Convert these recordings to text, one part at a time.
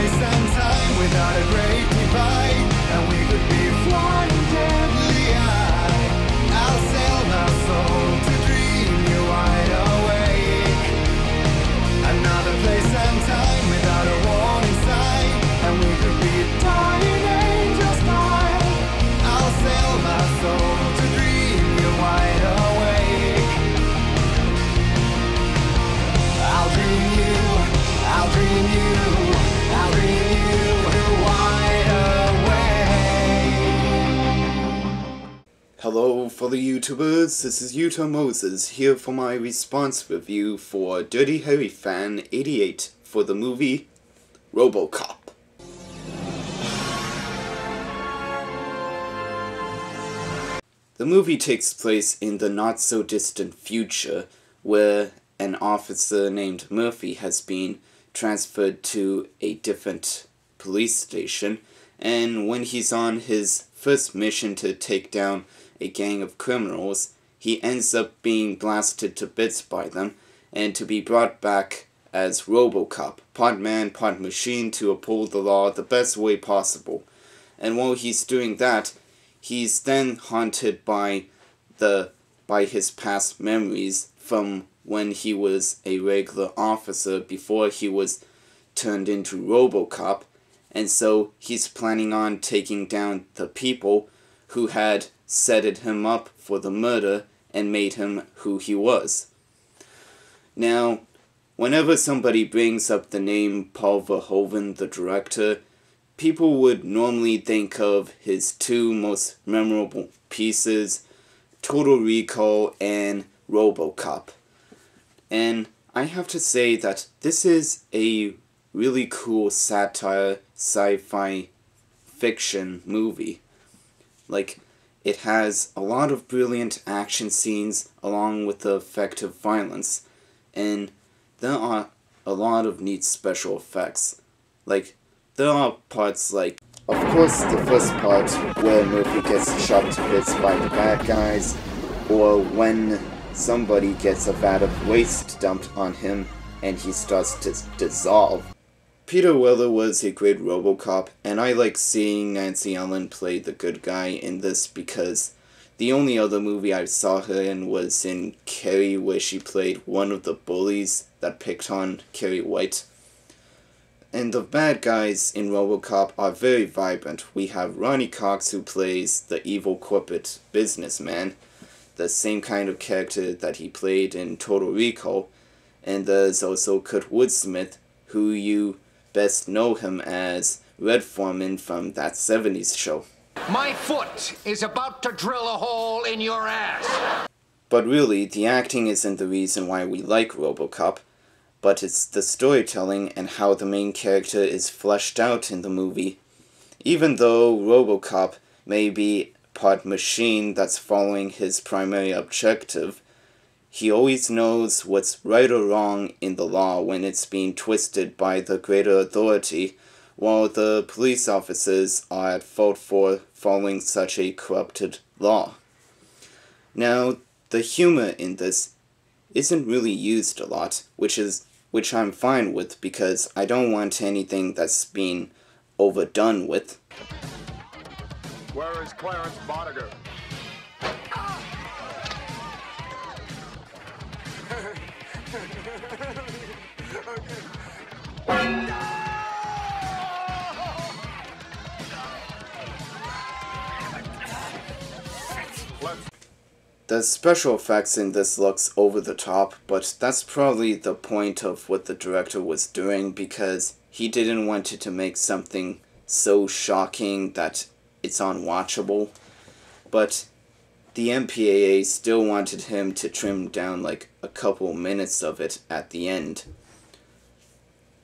place and time without a great divide, and we could be flying deadly high. I'll sell my soul to dream you wide awake. Another place and time without a warning sign, and we could be dying angels night. I'll sell my soul to dream you wide awake. I'll dream you, I'll dream you, I'll dream you wide awake. Hello fellow YouTubers, this is Utah Moses here for my response review for Dirty Harry Fan 88 for the movie Robocop. The movie takes place in the not-so-distant future, where an officer named Murphy has been transferred to a different police station, and when he's on his first mission to take down a gang of criminals, he ends up being blasted to bits by them, and to be brought back as Robocop, part man, part machine, to uphold the law the best way possible. And while he's doing that, he's then haunted by his past memories from when he was a regular officer before he was turned into Robocop, and so he's planning on taking down the people who had setted him up for the murder and made him who he was. Now, whenever somebody brings up the name Paul Verhoeven, the director, people would normally think of his two most memorable pieces, Total Recall and Robocop. And I have to say that this is a really cool satire, sci-fi fiction movie. Like, it has a lot of brilliant action scenes along with the effective violence, and there are a lot of neat special effects. Like, there are parts like, of course, the first part where Murphy gets shot to bits by the bad guys, or when somebody gets a vat of waste dumped on him and he starts to dissolve. Peter Weller was a great Robocop, and I like seeing Nancy Ellen play the good guy in this because the only other movie I saw her in was in Carrie, where she played one of the bullies that picked on Carrie White. And the bad guys in Robocop are very vibrant. We have Ronnie Cox, who plays the evil corporate businessman, the same kind of character that he played in Total Recall, and there's also Kurt Woodsmith, who you best know him as Red Foreman from That 70s Show. My foot is about to drill a hole in your ass! But really, the acting isn't the reason why we like Robocop, but it's the storytelling and how the main character is fleshed out in the movie. Even though Robocop may be part machine that's following his primary objective, he always knows what's right or wrong in the law when it's being twisted by the greater authority, while the police officers are at fault for following such a corrupted law. Now, the humor in this isn't really used a lot, which I'm fine with because I don't want anything that's being overdone with. Where is Clarence Bodiger? The special effects in this looks over the top, but that's probably the point of what the director was doing because he didn't want it to make something so shocking that it's unwatchable. But the MPAA still wanted him to trim down like a couple minutes of it at the end.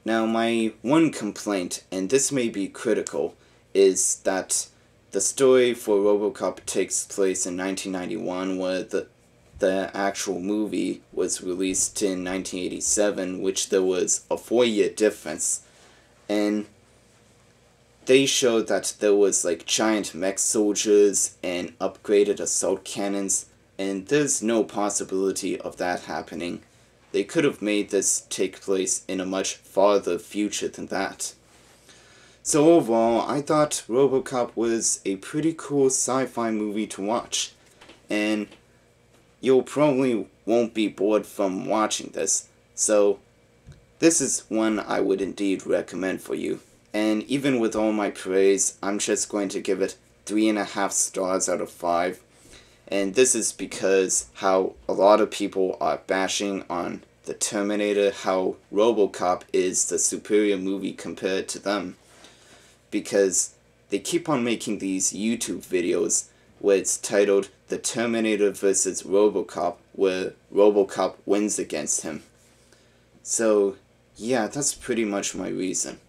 Now my one complaint, and this may be critical, is that the story for Robocop takes place in 1991, where the actual movie was released in 1987, which there was a 4-year difference. And they showed that there was like giant mech soldiers and upgraded assault cannons, and there's no possibility of that happening. They could have made this take place in a much farther future than that. So overall, I thought Robocop was a pretty cool sci-fi movie to watch, and you'll probably won't be bored from watching this, so this is one I would indeed recommend for you. And even with all my praise, I'm just going to give it 3.5 stars out of 5. And this is because how a lot of people are bashing on the Terminator, how Robocop is the superior movie compared to them. Because they keep on making these YouTube videos where it's titled The Terminator vs. Robocop, where Robocop wins against him. So, yeah, that's pretty much my reason.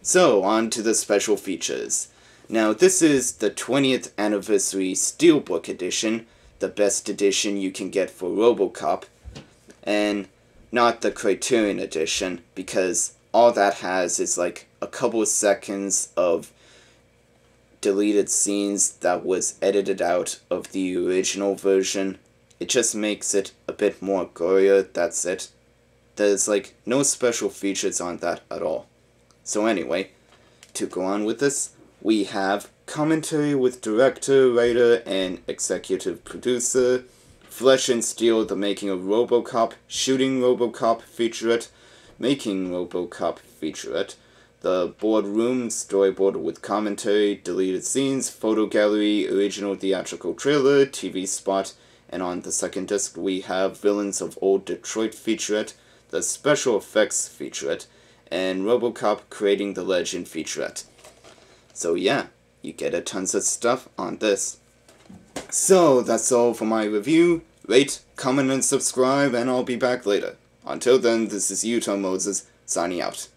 So, on to the special features. Now, this is the 20th anniversary Steelbook edition, the best edition you can get for Robocop, and not the Criterion edition, because all that has is like a couple of seconds of deleted scenes that was edited out of the original version. It just makes it a bit more gorier, that's it. There's like no special features on that at all. So anyway, to go on with this, we have commentary with director, writer, and executive producer, Flesh and Steel, the making of Robocop, shooting Robocop featurette, making Robocop featurette, the boardroom, storyboard with commentary, deleted scenes, photo gallery, original theatrical trailer, TV spot, and on the second disc we have Villains of Old Detroit featurette, the special effects featurette, and Robocop Creating the Legend featurette. So yeah, you get a tons of stuff on this. So that's all for my review. Rate, comment, and subscribe, and I'll be back later. Until then, this is Utah Moses, signing out.